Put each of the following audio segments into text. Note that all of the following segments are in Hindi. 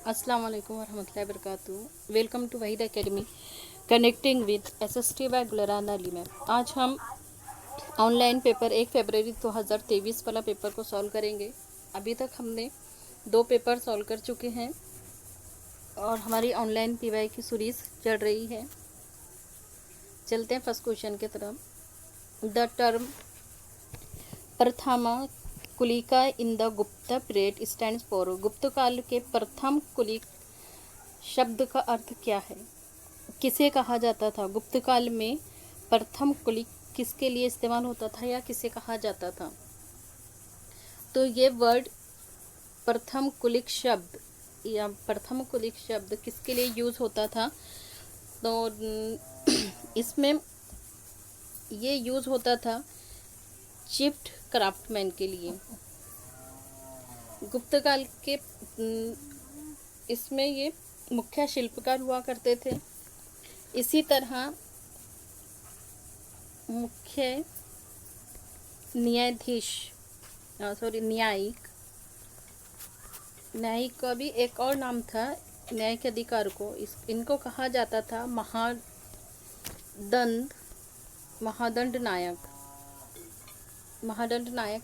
अस्सलाम वालेकुम वरहमतुल्लाहि वबरकातुहू। Welcome to Waheed academy connecting with SST by Gulran Ali ma'am. आज हम ऑनलाइन पेपर 1 फरवरी 2023 वाला पेपर को सॉल्व करेंगे। अभी तक हमने 2 पेपर सॉल्व कर चुके हैं और हमारी ऑनलाइन पीवाई की सीरीज चल रही है। चलते हैं फर्स्ट क्वेश्चन की तरफ। The term Prathama Kulika in the गुप्त पीरियड स्टैंड्स फॉर। गुप्त काल के प्रथम कुलिक शब्द का अर्थ क्या है? किसे कहा जाता था? गुप्त काल में प्रथम कुलिक किसके लिए इस्तेमाल होता था या किसे कहा जाता था? तो ये वर्ड प्रथम कुलिक शब्द या प्रथम कुलिक शब्द किसके लिए यूज़ होता था? तो इसमें ये यूज़ होता था चिप्ड क्राफ्टमैन के लिए। गुप्त काल के इसमें ये मुख्य शिल्पकार हुआ करते थे। इसी तरह मुख्य न्यायाधीश न्यायिक का भी एक और नाम था। न्याय के अधिकार को इनको कहा जाता था महादंड नायक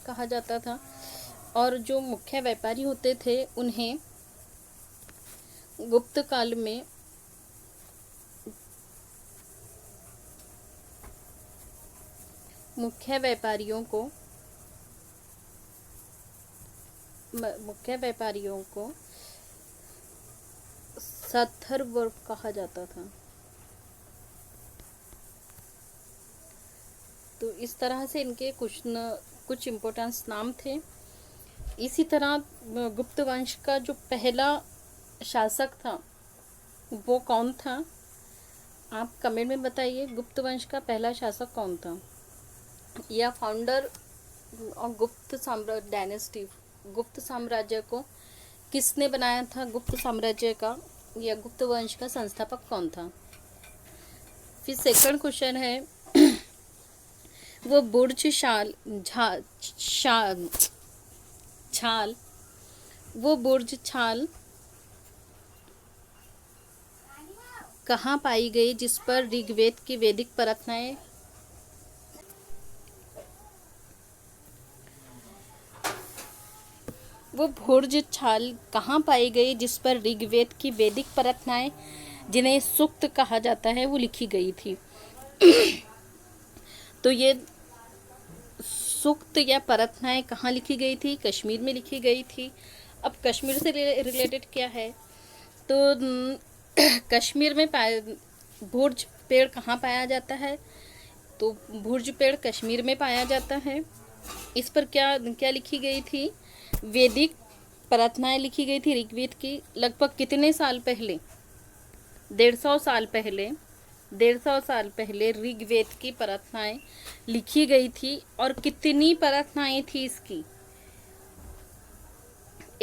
कहा जाता था। और जो मुख्य व्यापारी होते थे उन्हें गुप्त काल में मुख्य व्यापारियों को सत्थर्व कहा जाता था। तो इस तरह से इनके कुछ इम्पोर्टेंस नाम थे। इसी तरह गुप्त वंश का जो पहला शासक था वो कौन था? आप कमेंट में बताइए, गुप्त वंश का पहला शासक कौन था या फाउंडर और गुप्त साम्राज्य को किसने बनाया था? गुप्त साम्राज्य का या गुप्त वंश का संस्थापक कौन था? फिर सेकंड क्वेश्चन है वो बुर्ज छाल कहाँ पाई गई जिस पर ऋग्वेद की वैदिक प्रार्थनाएं जिन्हें सूक्त कहा जाता है वो लिखी गई थी। तो ये सूक्त या प्रार्थनाएं कहाँ लिखी गई थी? कश्मीर में लिखी गई थी। अब कश्मीर से रिलेटेड क्या है? तो कश्मीर में भुर्ज पेड़ कहाँ पाया जाता है? तो भुर्ज पेड़ कश्मीर में पाया जाता है। इस पर क्या लिखी गई थी? वैदिक प्रार्थनाएं लिखी गई थी ऋग्वेद की। लगभग कितने साल पहले? 150 साल पहले ऋग्वेद की प्रार्थनाएं लिखी गई थी। और कितनी प्रार्थनाएं थी इसकी?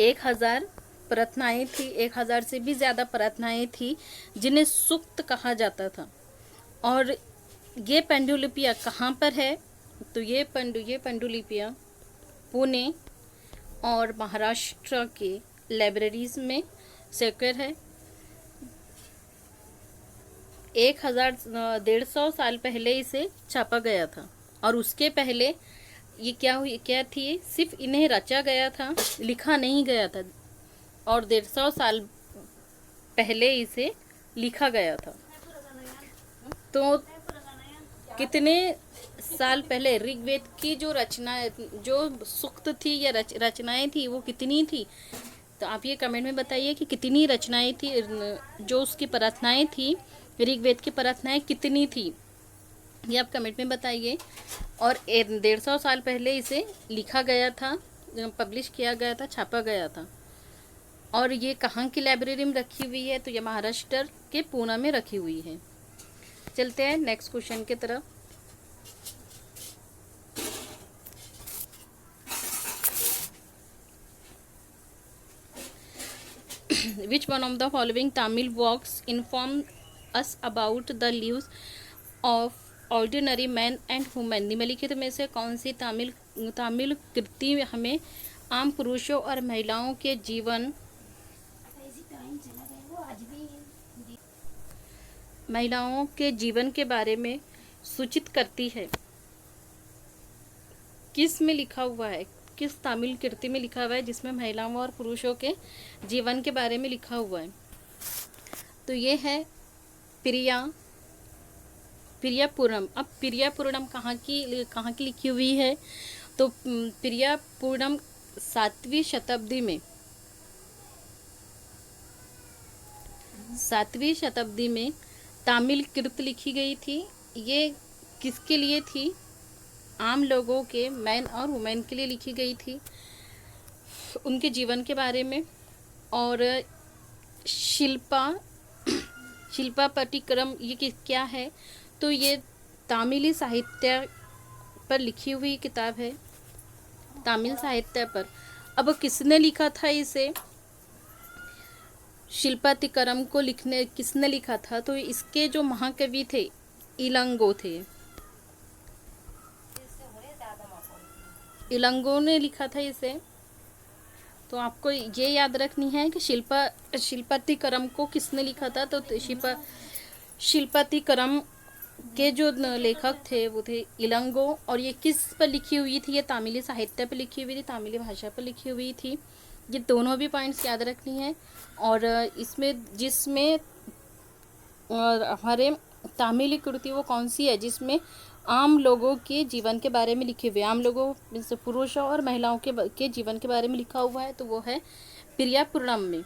1000 प्रार्थनाएं थी। 1000 से भी ज़्यादा प्रार्थनाएं थी जिन्हें सूक्त कहा जाता था। और ये पांडुलिपियाँ कहाँ पर है? तो ये पांडुलिपियाँ पुणे और महाराष्ट्र के लाइब्रेरीज में सिक्योर है। 150 साल पहले इसे छापा गया था। और उसके पहले ये क्या थी? सिर्फ इन्हें रचा गया था, लिखा नहीं गया था। और 150 साल पहले इसे लिखा गया था। तो कितने साल पहले ऋग्वेद की जो सूक्त थी या रचनाएं थी वो कितनी थी? तो आप ये कमेंट में बताइए कि कितनी रचनाएं थी, जो उसकी प्रार्थनाएं थी ऋग्वेद की प्रार्थनाएं कितनी थी, ये आप कमेंट में बताइए। और 150 साल पहले इसे लिखा गया था, पब्लिश किया गया था, छापा गया था। और ये कहाँ की लाइब्रेरी में रखी हुई है? तो ये महाराष्ट्र के पुणे में रखी हुई है। चलते हैं नेक्स्ट क्वेश्चन की तरफ। Which one of the following Tamil works inform us about the lives of ordinary men and women? निम्नलिखित में से कौन सी तामिल कृति हमें आम पुरुषों और महिलाओं के जीवन महिलाओं के जीवन के बारे में सूचित करती है। किस में लिखा हुआ है, किस तमिल कृति में लिखा हुआ है जिसमें महिलाओं और पुरुषों के जीवन के बारे में लिखा हुआ है? तो ये है प्रियापुरम। अब प्रियापुरम कहाँ की लिखी हुई है? तो प्रियापुरम 7वीं शताब्दी में तमिल कृत लिखी गई थी। ये किसके लिए थी? आम लोगों के, मैन और वुमेन के लिए लिखी गई थी, उनके जीवन के बारे में। और शिल्पा पट्टिकरम ये क्या है? तो ये तमिली साहित्य पर लिखी हुई किताब है, तमिल साहित्य पर। अब किसने लिखा था इसे? शिल्पातिकरम को किसने लिखा था? तो इसके जो महाकवि थे इलंगो थे। इलंगो ने लिखा था इसे। तो आपको ये याद रखनी है कि शिल्पातिकरम को किसने लिखा था? तो शिल्पातिकरम के जो लेखक थे वो थे इलंगो। और ये किस पर लिखी हुई थी? ये तमिली साहित्य पर लिखी हुई थी, तमिली भाषा पर लिखी हुई थी। ये दोनों भी पॉइंट्स याद रखनी है। और इसमें जिसमें हमारे तमिली कृति वो कौन सी है जिसमें आम लोगों के जीवन के बारे में लिखे हुए, आम लोगों जैसे पुरुषों और महिलाओं के जीवन के बारे में लिखा हुआ है? तो वो है प्रियापुरम में।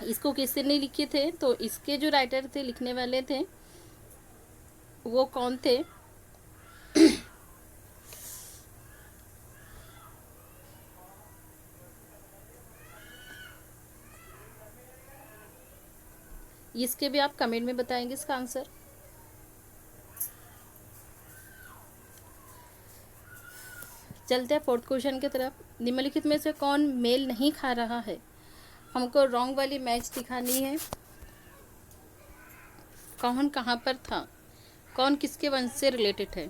इसको किसने लिखे थे? तो इसके जो राइटर थे, लिखने वाले थे, वो कौन थे? इसके भी आप कमेंट में बताएंगे इसका आंसर। चलते हैं 4th क्वेश्चन की तरफ। निम्नलिखित में से कौन मेल नहीं खा रहा है? हमको रॉन्ग वाली मैच दिखानी है। कौन कहाँ पर था, कौन किसके वंश से रिलेटेड है?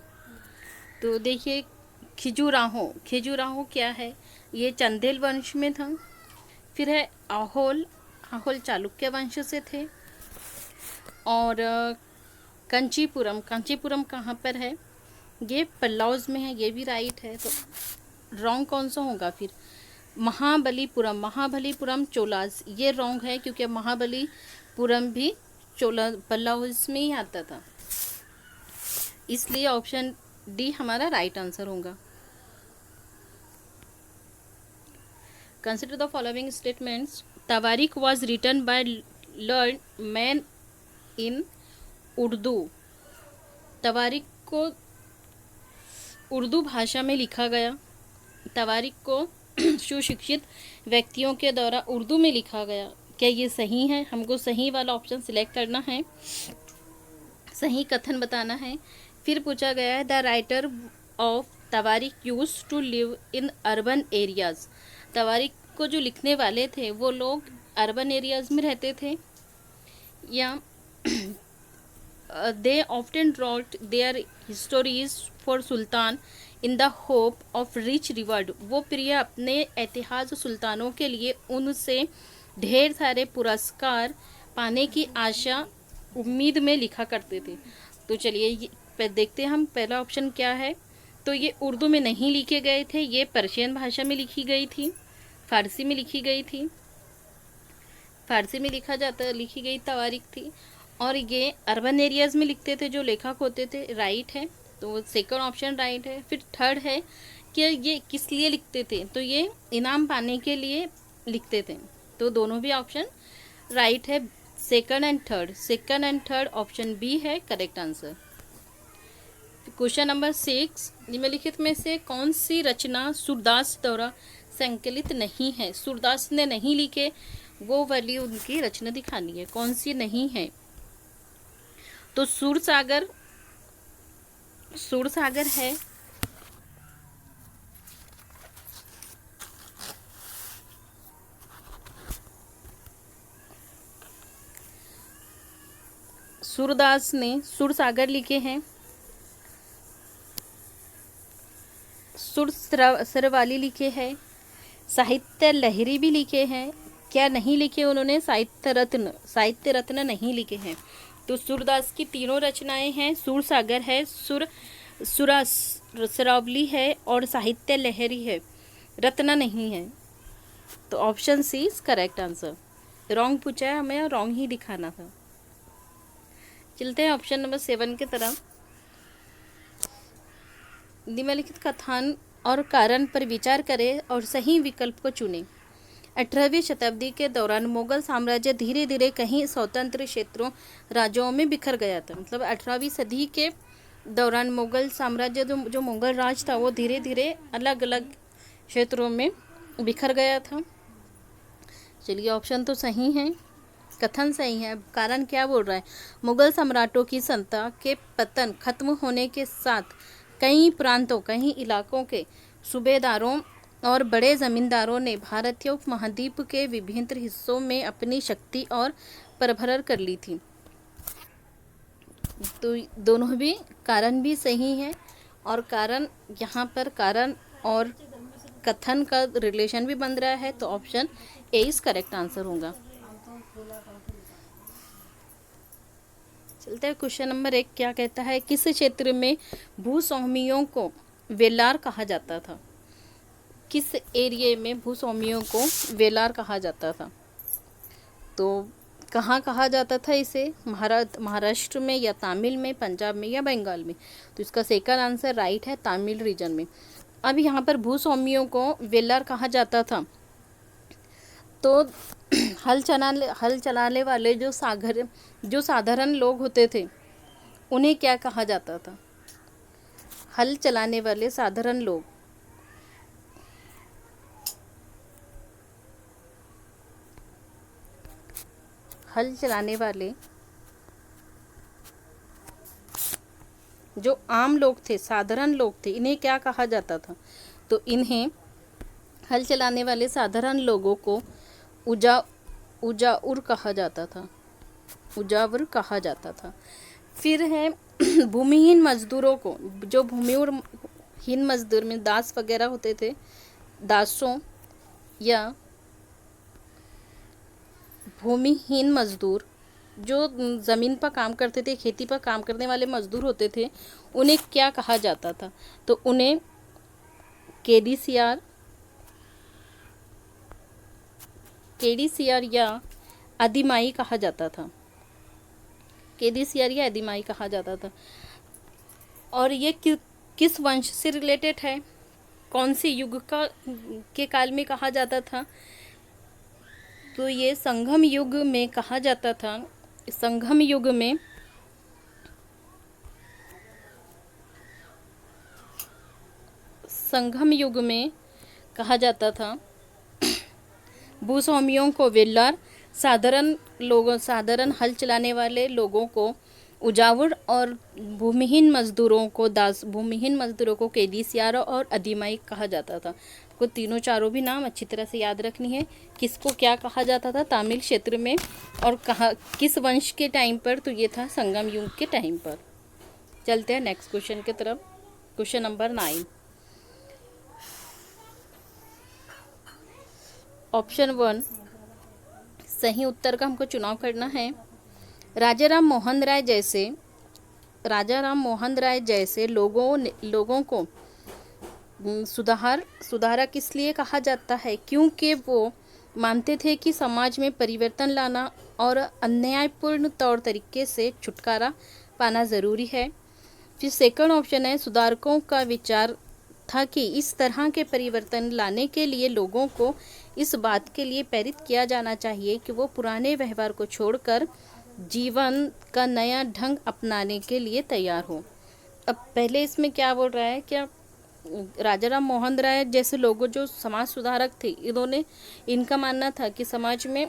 तो देखिए, खिजुराहो क्या है? ये चंदेल वंश में था। फिर है आहोल चालुक्य वंश से थे। और कंचीपुरम कहाँ पर है? ये पल्लव्स में है, ये भी राइट है। तो रॉन्ग कौन सा होगा फिर? महाबलीपुरम चोलास, ये रॉन्ग है क्योंकि महाबलीपुरम भी पल्लव्स में ही आता था, इसलिए ऑप्शन डी हमारा राइट आंसर होगा। Consider the following statements. Tawarikh was written by learn man in Urdu. Tawarikh को उर्दू भाषा में लिखा गया। तवारीख को सुशिक्षित व्यक्तियों के द्वारा उर्दू में लिखा गया। क्या ये सही है? हमको सही वाला ऑप्शन सिलेक्ट करना है, सही कथन बताना है। फिर पूछा गया है the writer of Tawarikh use to live in urban areas. Tawarikh को जो लिखने वाले थे वो लोग अर्बन एरियाज में रहते थे, या they often wrote their histories for sultan in the hope of rich reward। वो प्रिय अपने ऐतिहास सुल्तानों के लिए उनसे ढेर सारे पुरस्कार पाने की आशा उम्मीद में लिखा करते थे। तो चलिए देखते हैं हम पहला ऑप्शन क्या है। तो ये उर्दू में नहीं लिखे गए थे, ये पर्शियन भाषा में लिखी गई थी, फारसी में लिखी गई थी, फारसी में लिखी गई तवारीख थी। और ये अर्बन एरियाज़ में लिखते थे जो लेखक होते थे, राइट है। तो सेकंड ऑप्शन राइट है। फिर थर्ड है कि ये किस लिए लिखते थे? तो ये इनाम पाने के लिए लिखते थे। तो दोनों भी ऑप्शन राइट है, second and third option B है करेक्ट आंसर। क्वेश्चन नंबर 6, निम्नलिखित में से कौन सी रचना सूरदास द्वारा संकलित नहीं है? सूरदास ने नहीं लिखे, वो वाली उनकी रचना दिखानी है, कौन सी नहीं है? तो सूरसागर है, सूरदास ने सूरसागर लिखे हैं, सुर सरवाली लिखे हैं, साहित्य लहरी भी लिखे हैं, क्या नहीं लिखे उन्होंने? साहित्य रत्न नहीं लिखे हैं। तो सूरदास की तीनों रचनाएं हैं, सूरसागर है, सुरावली है और साहित्य लहरी है, रत्ना नहीं है। तो option C is correct answer. Wrong पूछा है हमें और रॉन्ग ही दिखाना था। चलते हैं ऑप्शन नंबर 7 की तरफ। निम्नलिखित कथन और कारण पर विचार करें और सही विकल्प को चुनें। 18वीं शताब्दी के दौरान मुगल साम्राज्य धीरे धीरे कई स्वतंत्र क्षेत्रों राज्यों में बिखर गया था। मतलब 18वीं सदी के दौरान मुगल साम्राज्य जो मुगल राज था वो धीरे धीरे अलग अलग क्षेत्रों में बिखर गया था। चलिए ऑप्शन तो सही है, कथन सही है। कारण क्या बोल रहा है? मुगल सम्राटों की सत्ता के पतन खत्म होने के साथ कई प्रांतों, कई इलाकों के सूबेदारों और बड़े जमींदारों ने भारतीय उपमहाद्वीप के विभिन्न हिस्सों में अपनी शक्ति और परभर कर ली थी। तो दोनों भी कारण भी सही है और कारण यहाँ पर कारण और कथन का रिलेशन भी बन रहा है। तो option A is correct answer होगा। चलते हैं क्वेश्चन नंबर 1 क्या कहता है? किस क्षेत्र में भूस्वामियों को वेलार कहा जाता था? किस एरिया में भूस्वामियों को वेलार कहा जाता था? तो कहाँ कहा जाता था इसे? महाराष्ट्र में या तमिल में, पंजाब में या बंगाल में? तो इसका सेकंड आंसर राइट है, तमिल रीजन में। अब यहाँ पर भूस्वामियों को वेलार कहा जाता था। तो हल चलाने वाले जो साधारण लोग होते थे उन्हें क्या कहा जाता था? हल चलाने वाले साधारण लोग, हल चलाने वाले जो आम लोग थे, साधारण लोग थे, इन्हें क्या कहा जाता था? तो इन्हें, हल चलाने वाले साधारण लोगों को उजाउर कहा जाता था, उजावर कहा जाता था। फिर है भूमिहीन मजदूरों को, जो भूमिहीन मजदूर में दास वगैरह होते थे, दासों या भूमिहीन मजदूर जो ज़मीन पर काम करते थे, खेती पर काम करने वाले मजदूर होते थे, उन्हें क्या कहा जाता था? तो उन्हें केडीसीआर या आदिमाई कहा जाता था। केडीसीआर या आदिमाई कहा जाता था। और ये किस वंश से रिलेटेड है? कौन सी युग के काल में कहा जाता था? तो ये संगम युग में कहा जाता था। संगम युग में कहा जाता था। भूस्वामियों को वेलार, साधारण हल चलाने वाले लोगों को उजावर और भूमिहीन मजदूरों को केडीसीआर और आदिमाई कहा जाता था। को तीनों चारों भी नाम अच्छी तरह से याद रखनी है। किसको क्या कहा जाता था तमिल क्षेत्र में, और कहा किस वंश के टाइम पर? तो ये था संगम युग के टाइम पर। चलते हैं नेक्स्ट क्वेश्चन की तरफ। Question number 9। ऑप्शन 1 सही उत्तर का हमको चुनाव करना है। राजा राम मोहन राय जैसे लोगों को सुधारक इसलिए कहा जाता है क्योंकि वो मानते थे कि समाज में परिवर्तन लाना और अन्यायपूर्ण तौर तरीके से छुटकारा पाना ज़रूरी है। फिर सेकंड ऑप्शन है, सुधारकों का विचार था कि इस तरह के परिवर्तन लाने के लिए लोगों को इस बात के लिए प्रेरित किया जाना चाहिए कि वो पुराने व्यवहार को छोड़कर जीवन का नया ढंग अपनाने के लिए तैयार हो। अब पहले इसमें क्या बोल रहा है? क्या राजा राम मोहन राय जैसे लोगों जो समाज सुधारक थे, इनका मानना था कि समाज में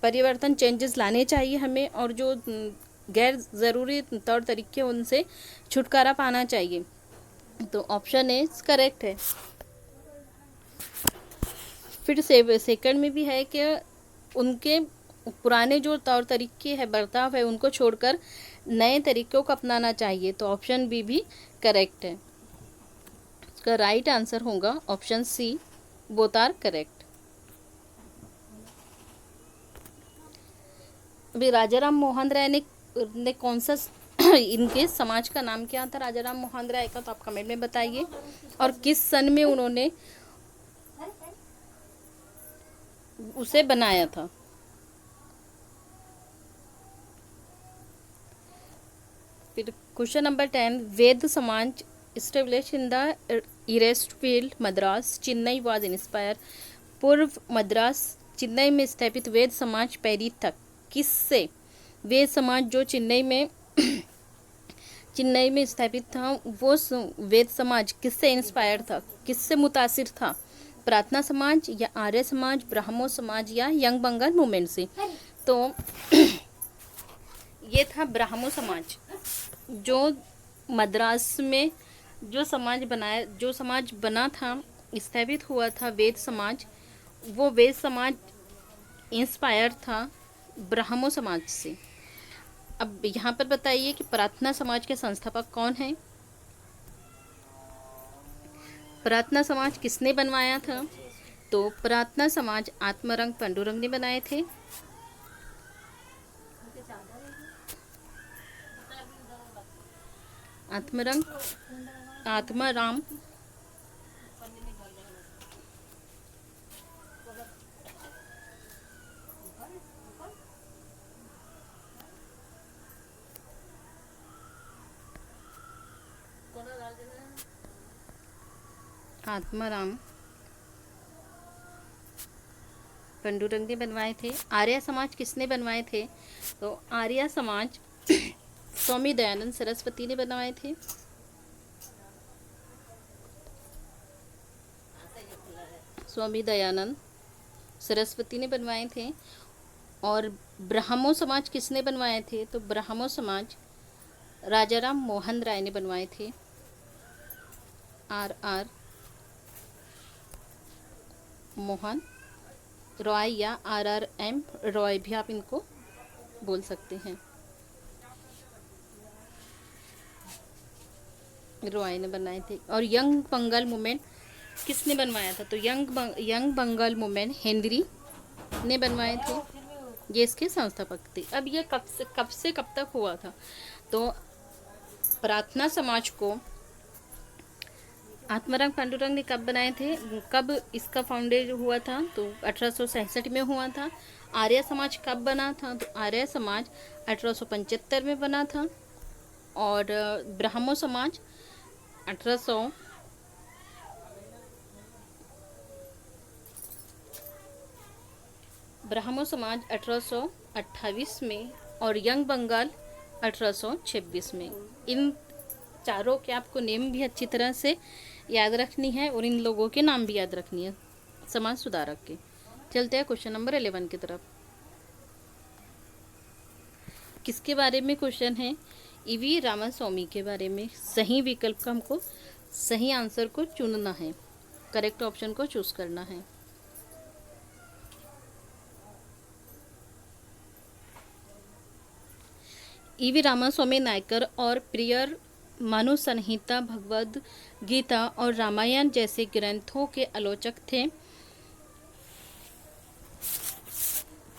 परिवर्तन, चेंजेस लाने चाहिए हमें, और जो गैर ज़रूरी तौर तरीके उनसे छुटकारा पाना चाहिए। तो ऑप्शन ए करेक्ट है। फिर सेकंड में भी है कि उनके पुराने जो तौर तरीके है, बर्ताव है, उनको छोड़कर नए तरीकों को अपनाना चाहिए। तो ऑप्शन बी भी करेक्ट है। इसका राइट आंसर होगा option C, both are correct. अभी राजाराम मोहन राय ने कौन सा इनके समाज का नाम क्या था राजाराम मोहन राय का, तो आप कमेंट में बताइए। और किस सन में उन्होंने उसे बनाया था। फिर क्वेश्चन नंबर 10, वेद समाज established in the Eastfield, Madras, Chennai was inspired। पूर्व मद्रास चेन्नई में स्थापित वेद समाज प्रेरित था किससे? वेद समाज जो चेन्नई में स्थापित था, वो वेद समाज किससे इंस्पायर था, किससे मुतासिर था? प्रार्थना समाज या आर्य समाज, ब्राह्मो समाज या यंग बंगाल मूवमेंट से? तो ये था ब्राह्मो समाज। जो मद्रास में जो समाज बना था, स्थापित हुआ था वेद समाज, वो वेद समाज इंस्पायर था ब्राह्मो समाज से। अब यहाँ पर बताइए कि प्रार्थना समाज के संस्थापक कौन हैं? प्रार्थना समाज किसने बनवाया था? तो प्रार्थना समाज आत्माराम पांडुरंग ने बनाए थे। आत्माराम पांडुरंग ने बनवाए थे। आर्य समाज किसने बनवाए थे? तो आर्य समाज स्वामी दयानंद सरस्वती ने बनवाए थे। स्वामी दयानंद सरस्वती ने बनवाए थे। और ब्राह्मो समाज किसने बनवाए थे? तो ब्राह्मो समाज राजाराम मोहन राय ने बनवाए थे। RR मोहन रॉय या RRM रॉय भी आप इनको बोल सकते हैं। रॉय ने बनाए थे। और यंग बंगाल मूवमेंट किसने बनवाया था? तो यंग बंगाल मूवमेंट हेनरी ने बनवाए थे। ये इसके संस्थापक थे। अब ये कब से कब तक हुआ था? तो प्रार्थना समाज को आत्माराम पांडुरंग ने कब बनाए थे, कब इसका फाउंडेशन हुआ था? तो 1867 में हुआ था। आर्य समाज कब बना था? तो आर्य समाज 1875 में बना था। और ब्राह्मो समाज 1828 में और यंग बंगाल 1826 में। इन चारों के आपको नेम भी अच्छी तरह से याद रखनी है और इन लोगों के नाम भी याद रखनी है, समाज सुधारक के। चलते हैं क्वेश्चन नंबर 11 की तरफ। किसके बारे में क्वेश्चन है? ईवी रामास्वामी के बारे में। सही विकल्प का हमको सही आंसर को चुनना है, करेक्ट ऑप्शन को चूज करना है। ईवी रामास्वामी नायकर और प्रियर मनु संहिता, भगवद गीता और रामायण जैसे ग्रंथों के आलोचक थे।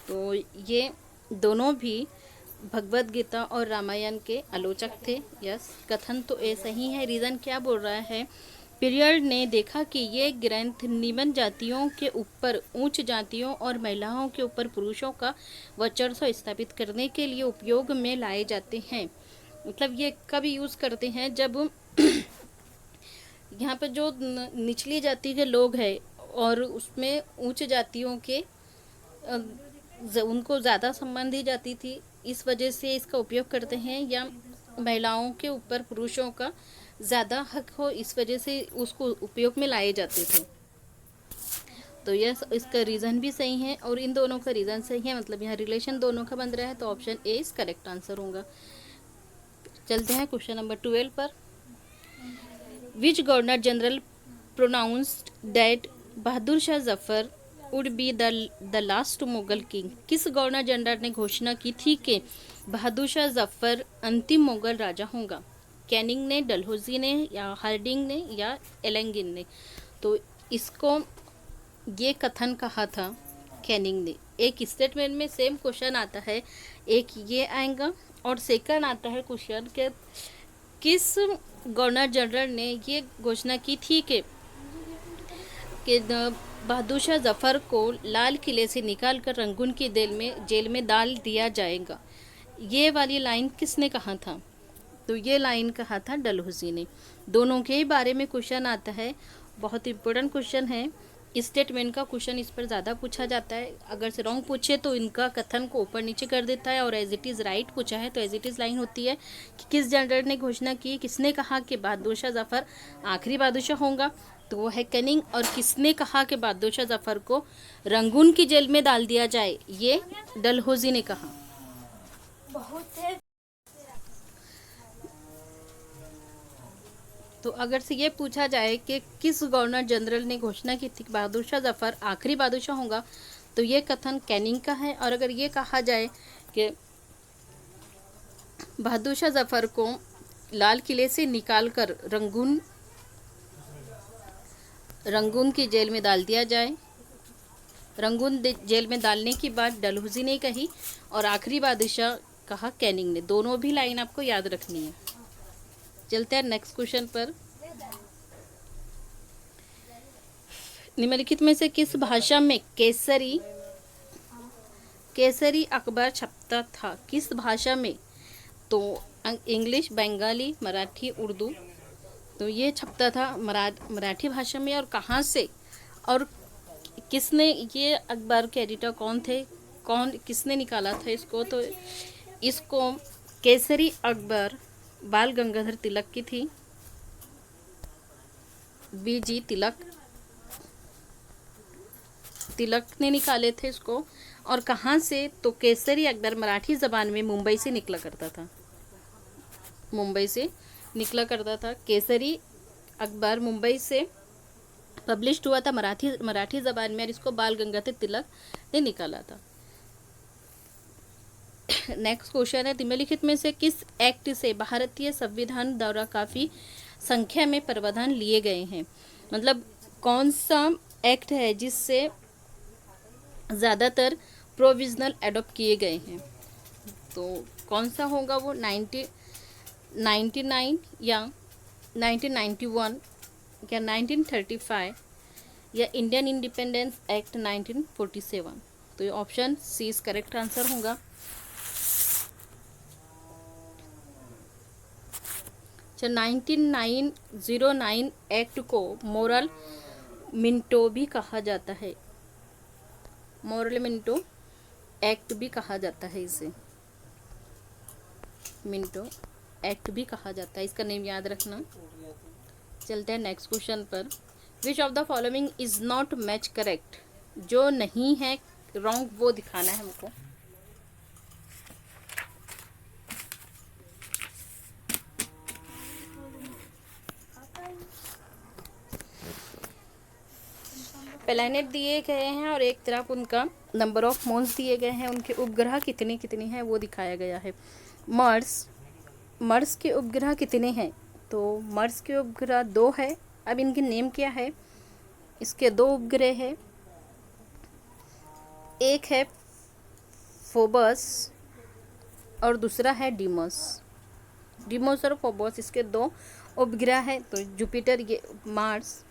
तो ये दोनों भी भगवद गीता और रामायण के आलोचक थे। यस, कथन तो ऐसा ही है। रीज़न क्या बोल रहा है? पीरियड ने देखा कि ये ग्रंथ निम्न जातियों के ऊपर उच्च जातियों और महिलाओं के ऊपर पुरुषों का वर्चस्व स्थापित करने के लिए उपयोग में लाए जाते हैं। मतलब ये कब यूज़ करते हैं? जब यहाँ पर जो निचली जाति के लोग हैं और उसमें उच्च जातियों के उनको ज़्यादा सम्मान दी जाती थी, इस वजह से इसका उपयोग करते हैं। या महिलाओं के ऊपर पुरुषों का ज़्यादा हक हो, इस वजह से उसको उपयोग में लाए जाते थे। तो यह इसका रीज़न भी सही है और इन दोनों का रीज़न सही है, मतलब यहाँ रिलेशन दोनों का बन रहा है। तो ऑप्शन ए इस करेक्ट आंसर होगा। चलते हैं क्वेश्चन नंबर 12 पर। Which governor general pronounced that Bahadur Shah Zafar would be the last Mughal king? किस गवर्नर जनरल ने घोषणा की थी कि बहादुर शाह जफर अंतिम मुगल राजा होगा? कैनिंग ने, डलहौजी ने, या हार्डिंग ने, या एलेंगिन ने? तो इसको ये कथन कहा था कैनिंग ने। एक स्टेटमेंट में सेम क्वेश्चन आता है, एक ये आएगा और सेकंड आता है क्वेश्चन के किस गवर्नर जनरल ने ये घोषणा की थी कि बहादुर शाह जफर को लाल किले से निकालकर रंगून की जेल में डाल दिया जाएगा। ये वाली लाइन किसने कहा था? तो ये लाइन कहा था डलहौजी ने। दोनों के ही बारे में क्वेश्चन आता है, बहुत इंपॉर्टेंट क्वेश्चन है। स्टेटमेंट का क्वेश्चन इस पर ज़्यादा पूछा जाता है। अगर से रॉन्ग पूछे तो इनका कथन को ऊपर नीचे कर देता है, और एज इट इज़ राइट पूछा है तो एज इट इज़ लाइन होती है कि किस जनरल ने घोषणा की, किसने कहा कि बहादुर शाह जफर आखिरी बादशाह होगा, तो वो है कैनिंग। और किसने कहा कि बहादुर शाह जफर को रंगून की जेल में डाल दिया जाए, ये डलहौजी ने कहा। तो अगर से ये पूछा जाए कि किस गवर्नर जनरल ने घोषणा की थी कि बहादुर शाह जफर आखिरी बादशाह होगा, तो ये कथन कैनिंग का है। और अगर ये कहा जाए कि बहादुर शाह जफर को लाल किले से निकालकर रंगून की जेल में डाल दिया जाए, रंगून जेल में डालने की बात डलहौजी ने कही और आखिरी बादशाह कहा कैनिंग ने। दोनों भी लाइन आपको याद रखनी है। चलते हैं नेक्स्ट क्वेश्चन पर। निम्नलिखित में से किस भाषा में केसरी अखबार छपता था? किस भाषा में? तो इंग्लिश, बंगाली, मराठी, उर्दू। तो ये छपता था मराठी भाषा में। और कहाँ से और किसने, ये अखबार के एडिटर कौन थे, किसने निकाला था इसको? तो इसको केसरी अखबार बाल गंगाधर तिलक की थी, BG तिलक ने निकाले थे इसको। और कहाँ से? तो केसरी अखबार मराठी जबान में मुंबई से निकला करता था। केसरी अखबार मुंबई से पब्लिश्ड हुआ था मराठी जबान में, और इसको बाल गंगाधर तिलक ने निकाला था। नेक्स्ट क्वेश्चन है, निम्नलिखित में से किस एक्ट से भारतीय संविधान द्वारा काफ़ी संख्या में प्रावधान लिए गए हैं? मतलब कौन सा एक्ट है जिससे ज़्यादातर प्रोविजनल एडॉप्ट किए गए हैं? तो कौन सा होगा वो? 1999 या 1991 या 1935 या इंडियन इंडिपेंडेंस एक्ट 1947? तो ये ऑप्शन सी इस करेक्ट आंसर होगा। तो 1909 एक्ट को मोरल मिंटो भी कहा जाता है। मोरल मिंटो एक्ट भी कहा जाता है इसे, मिंटो एक्ट भी कहा जाता है, इसका नेम याद रखना। चलते हैं नेक्स्ट क्वेश्चन पर। Which of the following is not match correct? जो नहीं है रॉन्ग वो दिखाना है हमको। प्लैनेट दिए गए हैं और एक तरफ उनका नंबर ऑफ मून्स दिए गए हैं, उनके उपग्रह कितने कितने हैं वो दिखाया गया है। मर्स के उपग्रह कितने हैं? तो मर्स के उपग्रह 2 है। अब इनके नेम क्या है? इसके 2 उपग्रह है, एक है फोबस और दूसरा है डीमोस और फोबस, इसके 2 उपग्रह है। तो जुपिटर, ये मार्स,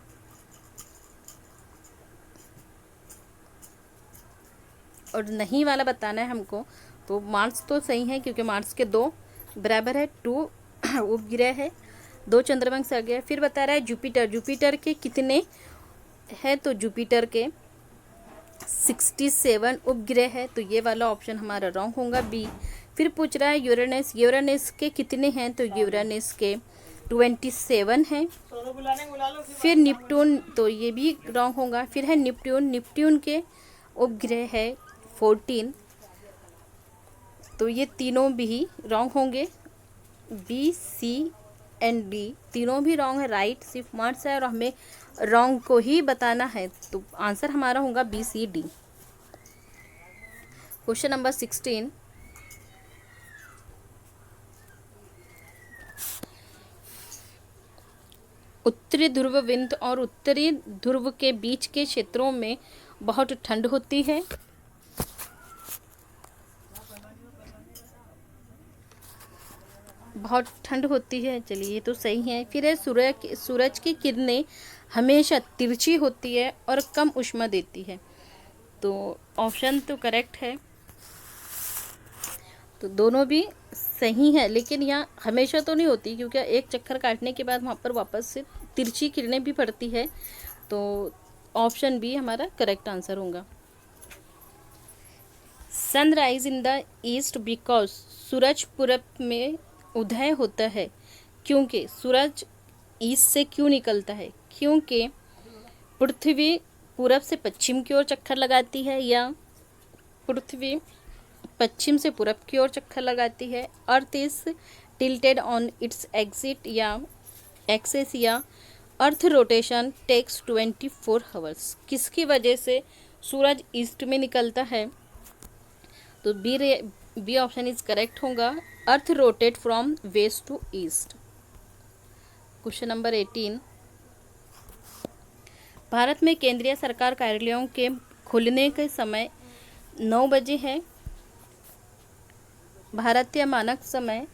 और नहीं वाला बताना है हमको। तो मार्स तो सही है क्योंकि मार्स के 2 बराबर है, 2 उपग्रह है, 2 चंद्रमा से आगे। फिर बता रहा है जुपिटर के कितने है? तो जुपिटर के 67 उपग्रह है, तो ये वाला ऑप्शन हमारा रॉन्ग होगा, बी। फिर पूछ रहा है यूरेनस के कितने हैं? तो यूरेनस के 27 हैं। फिर निप्टून, तो ये भी रॉन्ग होगा। फिर है निप्ट्यून के उपग्रह है 14, तो ये तीनों भी रॉन्ग होंगे, बी, सी एंड डी तीनों भी रॉन्ग है। राइट सिर्फ मार्स है और हमें रॉन्ग को ही बताना है, तो आंसर हमारा होगा B, C, D. Question number 16, उत्तरी ध्रुव विंध्य और उत्तरी ध्रुव के बीच के क्षेत्रों में बहुत ठंड होती है। बहुत ठंड होती है, चलिए ये तो सही है। फिर है सूरज की किरणें हमेशा तिरछी होती है और कम ऊष्मा देती है। तो ऑप्शन तो करेक्ट है, तो दोनों भी सही है, लेकिन यहाँ हमेशा तो नहीं होती, क्योंकि एक चक्कर काटने के बाद वहाँ पर वापस से तिरछी किरणें भी पड़ती है। तो ऑप्शन बी हमारा करेक्ट आंसर होगा। Sunrise in the east because सूरज पूरब में उदय होता है। क्योंकि सूरज ईस्ट से क्यों निकलता है? क्योंकि पृथ्वी पूरब से पश्चिम की ओर चक्कर लगाती है, या पृथ्वी पश्चिम से पूरब की ओर चक्कर लगाती है। Earth is tilted on it's exit या एक्सेस, या अर्थ रोटेशन टेक्स 24 आवर्स। किसकी वजह से सूरज ईस्ट में निकलता है? तो बी ऑप्शन इज करेक्ट होगा। Earth rotate from west to east. Question number 18, Bharat में केंद्रीय सरकार कार्यालयों के खुलने के समय 9 बजे है। भारतीय मानक समय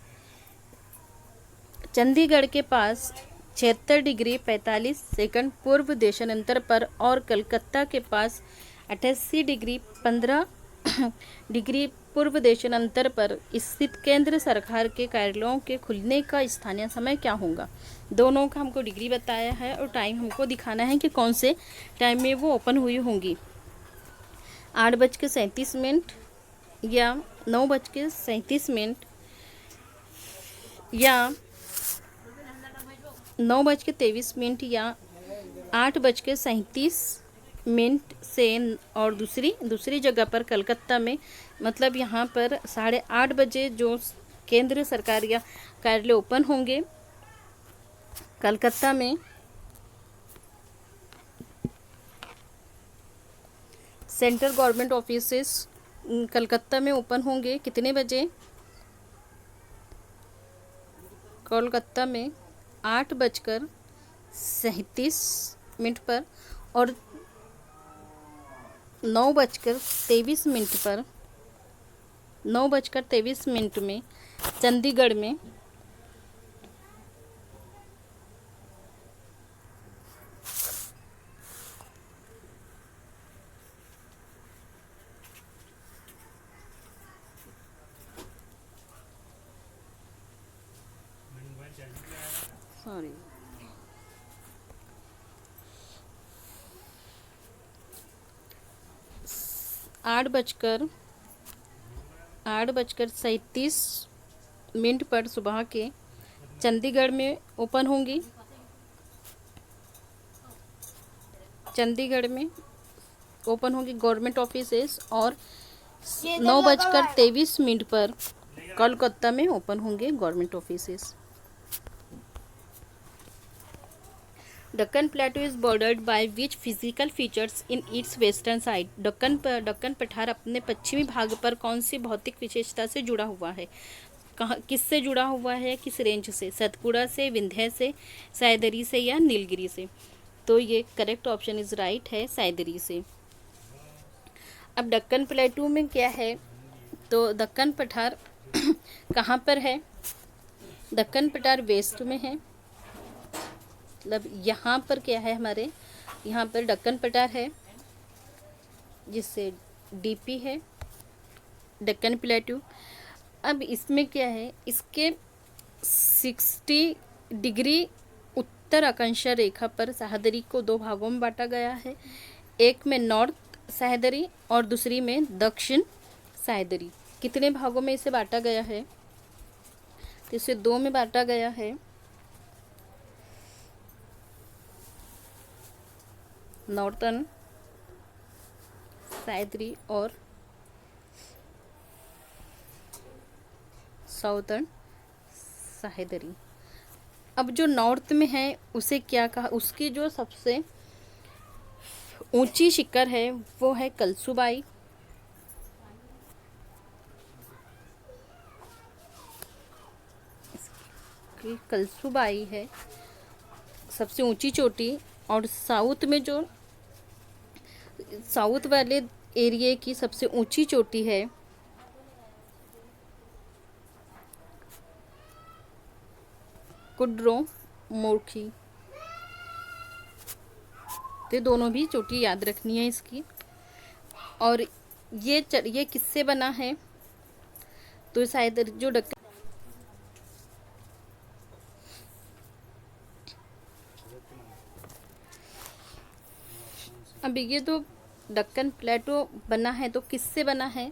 चंडीगढ़ के पास 76 डिग्री 45 सेकंड पूर्व देशांतर पर और कलकत्ता के पास 88 डिग्री 15 डिग्री पूर्व देशांतर पर स्थित केंद्र सरकार के कार्यालयों के खुलने का स्थानीय समय क्या होगा? दोनों का हमको डिग्री बताया है और टाइम हमको दिखाना है कि कौन से टाइम में वो ओपन हुई होंगी। 8:37 या 9:37 या 9:23 या 8:37 से, और दूसरी जगह पर कलकत्ता में, मतलब यहाँ पर 8:30 बजे जो केंद्र सरकार या कार्यालय ओपन होंगे कलकत्ता में। सेंट्रल गवर्नमेंट ऑफिसेस कलकत्ता में ओपन होंगे कितने बजे? कोलकाता में 8:37 पर, और 9:23 पर, 9:23 में चंडीगढ़ में। सॉरी, 8:37 पर सुबह के चंडीगढ़ में ओपन होंगी। चंडीगढ़ में ओपन होंगी गवर्नमेंट ऑफिसेस, और 9:23 पर कोलकाता में ओपन होंगे government offices. Deccan plateau is bordered by which physical features in its western side? Deccan पठार अपने पश्चिमी भाग पर कौन सी भौतिक विशेषता से जुड़ा हुआ है? किससे जुड़ा हुआ है? किस रेंज से? सतपुड़ा से, विंध्य से, सह्याद्री से, या नीलगिरी से? तो ये करेक्ट ऑप्शन इज राइट है, सह्याद्री से। अब दक्कन प्लेटू में क्या है? तो दक्कन पठार कहाँ पर है? दक्कन पठार वेस्ट में है, मतलब यहाँ पर क्या है हमारे, यहाँ पर दक्कन पठार है जिससे डीपी है, दक्कन प्लेटू। अब इसमें क्या है, इसके 60 डिग्री उत्तर आकांक्षा रेखा पर सह्याद्री को 2 भागों में बांटा गया है। एक में नॉर्थ सह्याद्री और दूसरी में दक्षिण सह्याद्री। कितने भागों में इसे बांटा गया है? तो इसे 2 में बांटा गया है। नॉर्थर्न सह्याद्री और साउथर्न सह्याद्री। अब जो नॉर्थ में है उसे क्या कहा? उसकी जो सबसे ऊंची शिखर है वो है कलसुबाई। कलसुबाई है सबसे ऊंची चोटी। और साउथ में जो साउथ वाले एरिया की सबसे ऊंची चोटी है कुड्रो मोरखी। तो दोनों भी चोटी याद रखनी है इसकी। और ये किससे बना है? तो शायद जो डक्कन, अभी ये तो डक्कन प्लेटो बना है तो किससे बना है?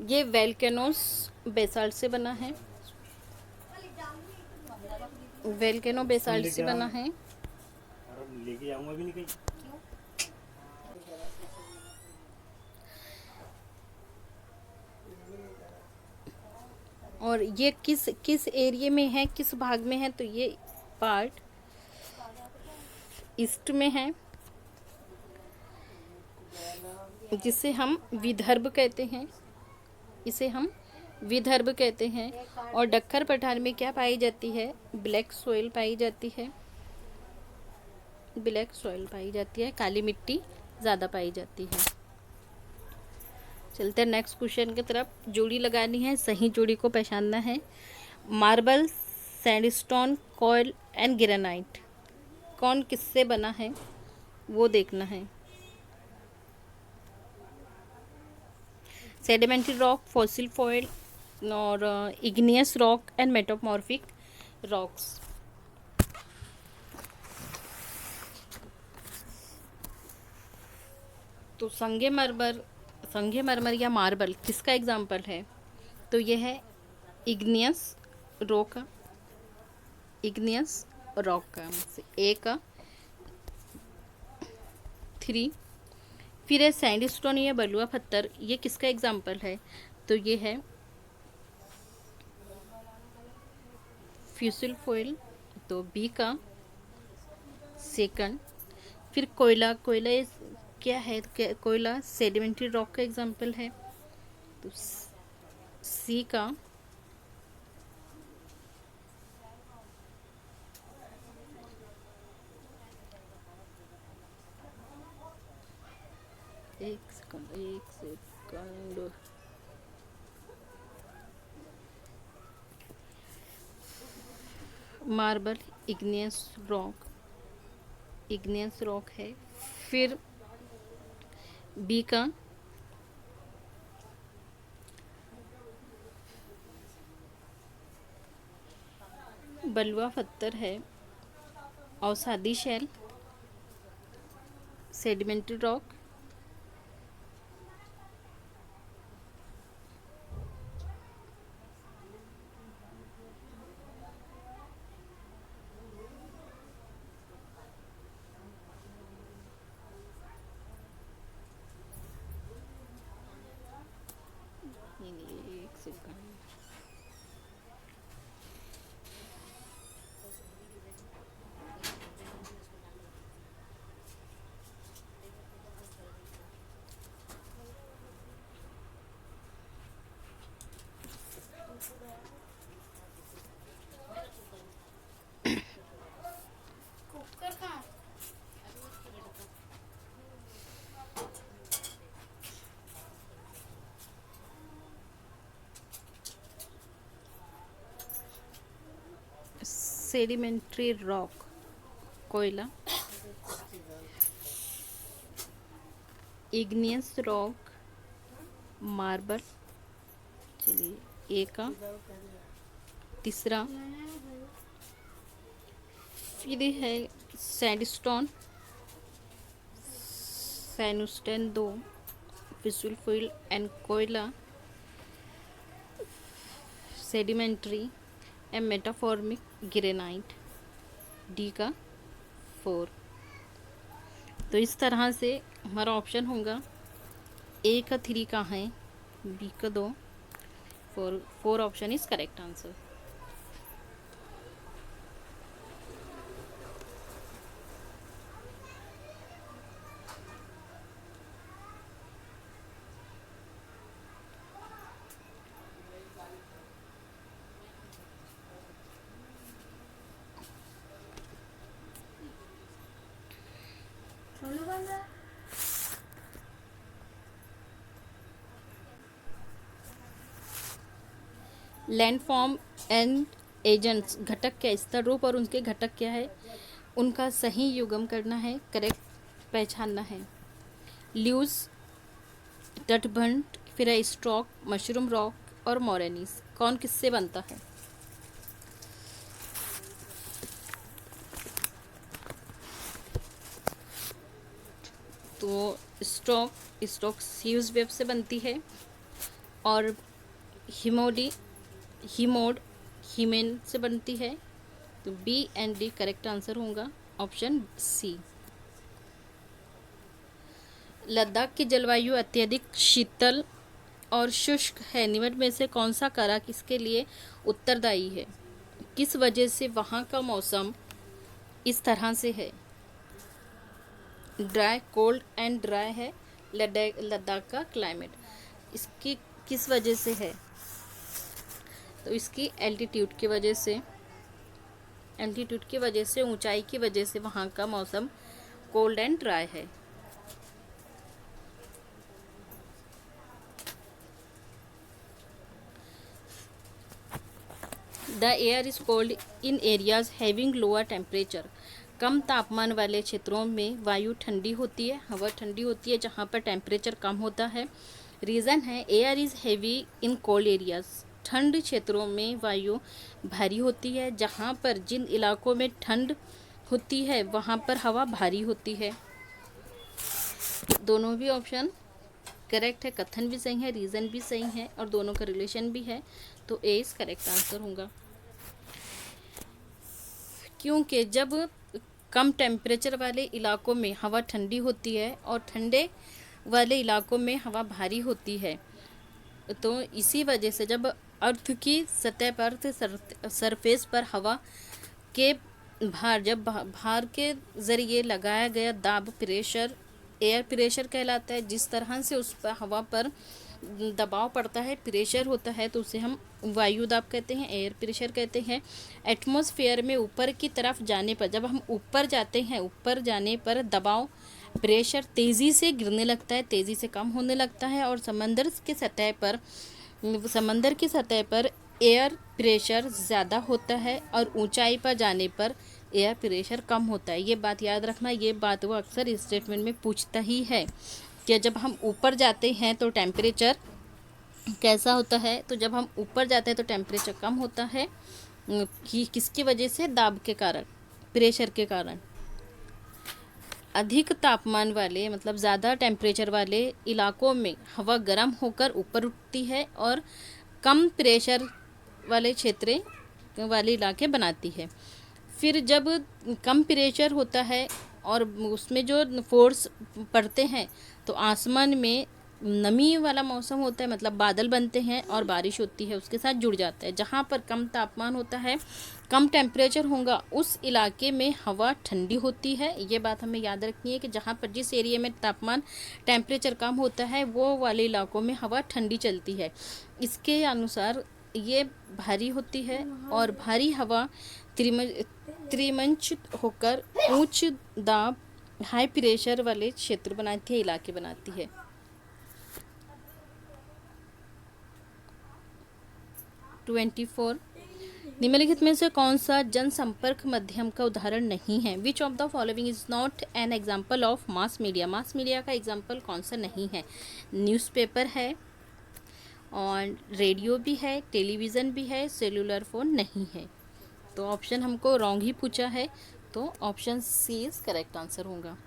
ये वेल्केनोस बेसाल्ट से बना है। वेल्केनो बेसाल्ट से बना है। लेके जाऊंगा भी नहीं कहीं। और ये किस किस एरिया में है, किस भाग में है? तो ये पार्ट ईस्ट में है, जिसे हम विदर्भ कहते हैं। इसे हम विदर्भ कहते हैं। और डक्कर पठार में क्या पाई जाती है? ब्लैक सॉइल पाई जाती है। ब्लैक सॉइल पाई जाती है, काली मिट्टी ज़्यादा पाई जाती है। चलते हैं नेक्स्ट क्वेश्चन की तरफ। जोड़ी लगानी है, सही जोड़ी को पहचानना है। Marble, sandstone, coil and granite, कौन किससे बना है वो देखना है। सेडिमेंट्री रॉक, फॉसिल फॉयल और igneous rock and metamorphic rocks. तो संगे मरमर या मार्बल किसका एग्जाम्पल है? तो यह है इग्नियस रॉक का, इग्नियस रॉक का से ए का 3। फिर है सैंडस्टोन या बलुआ पत्थर, ये किसका एग्जाम्पल है? तो ये है फ्यूसिल फॉयल, तो बी का सेकंड। फिर कोयला क्या है? कोयला सेडिमेंट्री रॉक का एग्जाम्पल है, तो सी का एक सेकंड मार्बल इग्नियस रॉक है। फिर बी का बलुआ पत्थर है। और सादी शैल सेडिमेंट्री रॉक। एक सेकंड, सेडिमेंट्री रॉक कोयला, इग्नियस रॉक मार्बल, चलिए ए का तीसरा। फिर है सैंडस्टोन, सैनुस्टन 2, फिसुल फॉयल एंड कोयला सेडिमेंट्री एंड मेटाफॉर्मिक ग्रेनाइट, डी का 4। तो इस तरह से हमारा ऑप्शन होगा ए का 3 कहाँ है, बी का 2, 4 option is correct answer. Landform and agents, घटक क्या, स्तर रूप और उनके घटक क्या है, उनका सही युग्म करना है, करेक्ट पहचानना है। ल्यूज, तटबंध, फिर है स्ट्रोक, मशरूम रॉक और मोरेनीस, कौन किससे बनता है? तो स्ट्रोक ह्यूज वेब से बनती है और हिमोड हीमेन से बनती है। तो B and D correct answer होगा ऑप्शन सी। लद्दाख की जलवायु अत्यधिक शीतल और शुष्क है, निम्न में से कौन सा कारक इसके लिए उत्तरदायी है? किस वजह से वहाँ का मौसम इस तरह से है? ड्राई, कोल्ड एंड ड्राई है लद्दाख का क्लाइमेट। इसकी किस वजह से है? तो इसकी एल्टीट्यूड की वजह से, ऊंचाई की वजह से वहाँ का मौसम कोल्ड एंड ड्राई है। The air is cold in areas having lower temperature, कम तापमान वाले क्षेत्रों में वायु ठंडी होती है, हवा ठंडी होती है जहाँ पर टेम्परेचर कम होता है। रीज़न है air is heavy in cold areas, ठंड क्षेत्रों में वायु भारी होती है, जहाँ पर जिन इलाकों में ठंड होती है वहाँ पर हवा भारी होती है। दोनों भी ऑप्शन करेक्ट है, कथन भी सही है, रीज़न भी सही है और दोनों का रिलेशन भी है, तो ए इज करेक्ट आंसर होगा। क्योंकि जब कम टेम्परेचर वाले इलाकों में हवा ठंडी होती है और ठंडे वाले इलाकों में हवा भारी होती है, तो इसी वजह से जब अर्थ की सतह पर, सरफेस पर हवा के भार, जब भार के ज़रिए लगाया गया दाब, प्रेशर एयर प्रेशर कहलाता है, जिस तरह से उस पर हवा पर दबाव पड़ता है, प्रेशर होता है, तो उसे हम वायु दाब कहते हैं, एयर प्रेशर कहते हैं। एटमॉस्फेयर में ऊपर की तरफ जाने पर, जब हम ऊपर जाते हैं, ऊपर जाने पर दबाव, प्रेशर तेज़ी से गिरने लगता है, तेज़ी से कम होने लगता है और समंदर की सतह पर एयर प्रेशर ज़्यादा होता है और ऊंचाई पर जाने पर एयर प्रेशर कम होता है। ये बात याद रखना, ये बात वो अक्सर स्टेटमेंट में पूछता ही है कि जब हम ऊपर जाते हैं तो टेम्परेचर कैसा होता है। तो जब हम ऊपर जाते हैं तो टेम्परेचर कम होता है, किसकी वजह से? दाब के कारण, प्रेशर के कारण। अधिक तापमान वाले, मतलब ज़्यादा टेम्परेचर वाले इलाकों में हवा गर्म होकर ऊपर उठती है और कम प्रेशर वाले क्षेत्र वाले इलाके बनाती है। फिर जब कम प्रेशर होता है और उसमें जो फोर्स पड़ते हैं तो आसमान में नमी वाला मौसम होता है, मतलब बादल बनते हैं और बारिश होती है, उसके साथ जुड़ जाता है। जहाँ पर कम तापमान होता है, कम टेम्परेचर होगा, उस इलाके में हवा ठंडी होती है। ये बात हमें याद रखनी है कि जहाँ पर जिस एरिया में तापमान टेम्परेचर कम होता है वो वाले इलाकों में हवा ठंडी चलती है। इसके अनुसार ये भारी होती है और भारी हवा त्रिमंच होकर उच्च दाब, हाई प्रेशर वाले क्षेत्र बनाती है, इलाके बनाती है। निम्नलिखित में से कौन सा जनसंपर्क माध्यम का उदाहरण नहीं है? Which of the following is not an example of mass media? Mass media का एग्जाम्पल कौन सा नहीं है? न्यूज़पेपर है और रेडियो भी है, टेलीविज़न भी है, सेलुलर फ़ोन नहीं है। तो ऑप्शन हमको रॉन्ग ही पूछा है, तो option C is correct answer होगा।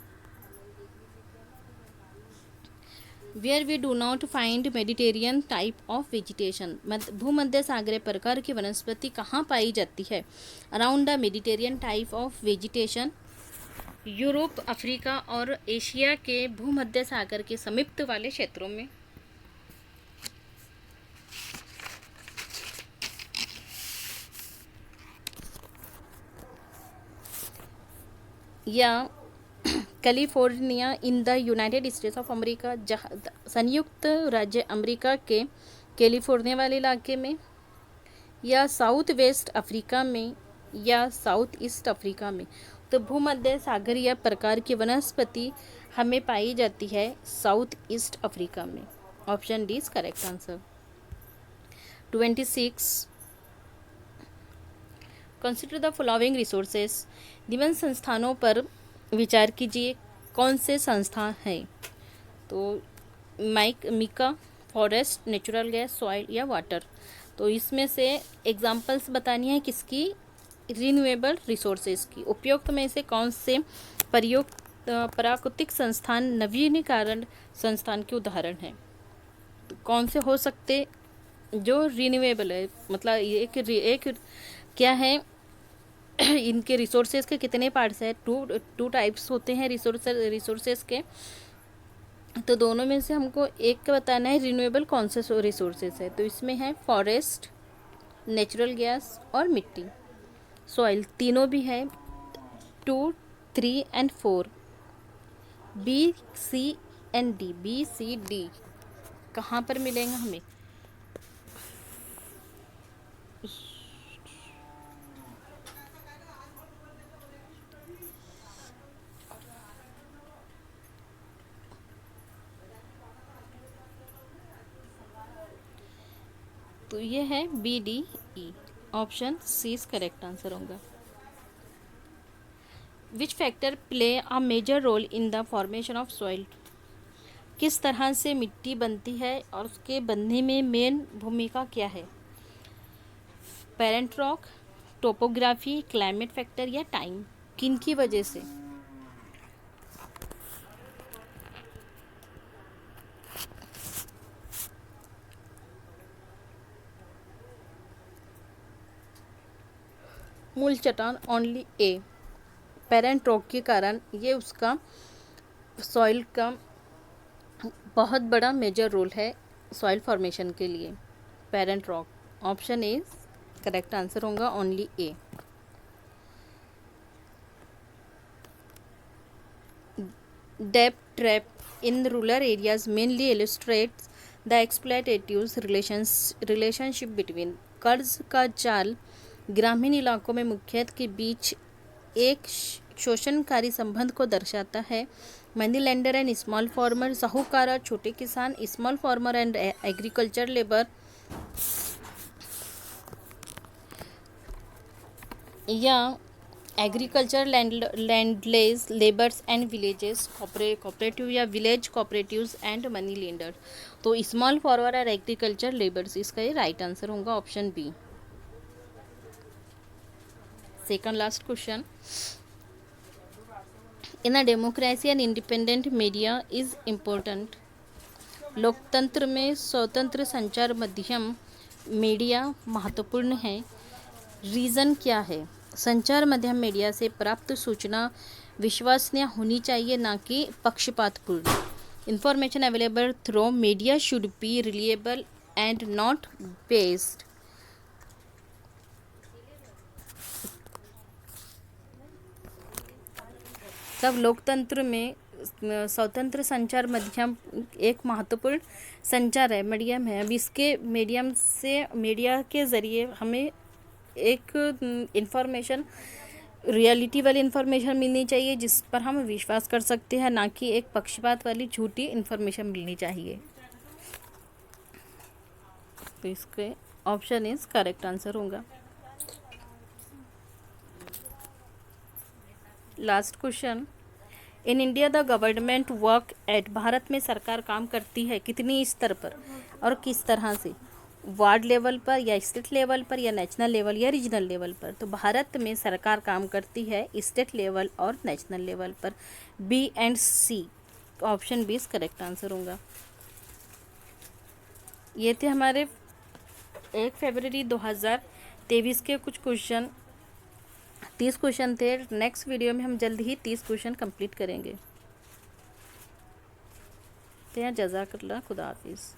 Where we do not find Mediterranean type of vegetation, भूमध्य सागरीय प्रकार की वनस्पति कहाँ पाई जाती है? Around the Mediterranean type of vegetation, Europe, Africa और एशिया के भूमध्य सागर के समीप वाले क्षेत्रों में। या California in the United States of America, संयुक्त राज्य अमेरिका के कैलिफोर्निया वाले इलाके में, या साउथ वेस्ट अफ्रीका में, या साउथ ईस्ट अफ्रीका में। तो भूमध्य सागरीय प्रकार की वनस्पति हमें पाई जाती है साउथ ईस्ट अफ्रीका में। Option D is correct answer. 26, consider the following resources. निम्न संस्थानों पर विचार कीजिए, कौन से संस्थान हैं? तो mica, forest, natural gas, soil या वाटर। तो इसमें से एग्जांपल्स बतानी है किसकी? रिन्यूएबल रिसोर्सेज की। उपयुक्त में से कौन से प्राकृतिक संस्थान नवीनीकरण संस्थान के उदाहरण हैं? तो कौन से हो सकते जो रिन्यूएबल है, मतलब एक क्या है इनके रिसोर्सेज के कितने पार्ट्स हैं? टू टाइप्स होते हैं रिसोर्सेज के। तो दोनों में से हमको एक का बताना है रिन्यूएबल कौन से रिसोर्सेज है। तो इसमें है फॉरेस्ट, नेचुरल गैस और मिट्टी। सॉइल तीनों भी है, 2, 3 and 4। B C and D, B C D कहाँ पर मिलेगा हमें? तो ये है B D E. Option C is correct answer होगा। Which factor play a major role in the formation of soil? किस तरह से मिट्टी बनती है और उसके बनने में मेन भूमिका क्या है? Parent rock, topography, climate factor या टाइम? किन की वजह से? मूल चट्टान ओनली ए। पेरेंट रॉक के कारण ये उसका सॉइल का बहुत बड़ा मेजर रोल है सॉइल फॉर्मेशन के लिए। Parent rock, option A correct answer होगा, ओनली ए। डेप्थ trap in rural areas mainly illustrates the exploitative relationship between. कर्ज का जाल ग्रामीण इलाकों में मुख्यतः के बीच एक शोषणकारी संबंध को दर्शाता है। Money lender and small farmer, साहूकार और छोटे किसान, small farmer and agriculture labour, या agriculture landless labours and villages, cooperative या village cooperatives and money lender. तो स्मॉल फार्मर और एग्रीकल्चर लेबर्स, इसका ये राइट आंसर होगा option B. Second last question, in a democracy and independent media is important. लोकतंत्र में स्वतंत्र संचार माध्यम मीडिया महत्वपूर्ण है। रीज़न क्या है? संचार माध्यम मीडिया से प्राप्त सूचना विश्वसनीय होनी चाहिए, ना कि पक्षपातपूर्ण। Information available through media should be reliable and not based. तब लोकतंत्र में स्वतंत्र संचार माध्यम एक महत्वपूर्ण संचार है, मीडियम है। अब इसके मीडियम से, मीडिया के ज़रिए हमें एक इन्फॉर्मेशन, रियलिटी वाली इन्फॉर्मेशन मिलनी चाहिए जिस पर हम विश्वास कर सकते हैं, ना कि एक पक्षपात वाली झूठी इन्फॉर्मेशन मिलनी चाहिए। तो इसके ऑप्शन इज करेक्ट आंसर होगा। Last question, in India the government work at. Bharat में सरकार काम करती है कितनी स्तर पर और किस तरह से? वार्ड लेवल पर या स्टेट लेवल पर या नेशनल लेवल या रीजनल लेवल पर? तो भारत में सरकार काम करती है स्टेट लेवल और नेशनल लेवल पर। B and C, option B is correct answer होगा। ये थे हमारे 1 फरवरी 2023 के कुछ क्वेश्चन। 30 क्वेश्चन थे। नेक्स्ट वीडियो में हम जल्द ही 30 क्वेश्चन कंप्लीट करेंगे। तो यहाँ जज़ाकल्लाह, खुदा हाफिज़।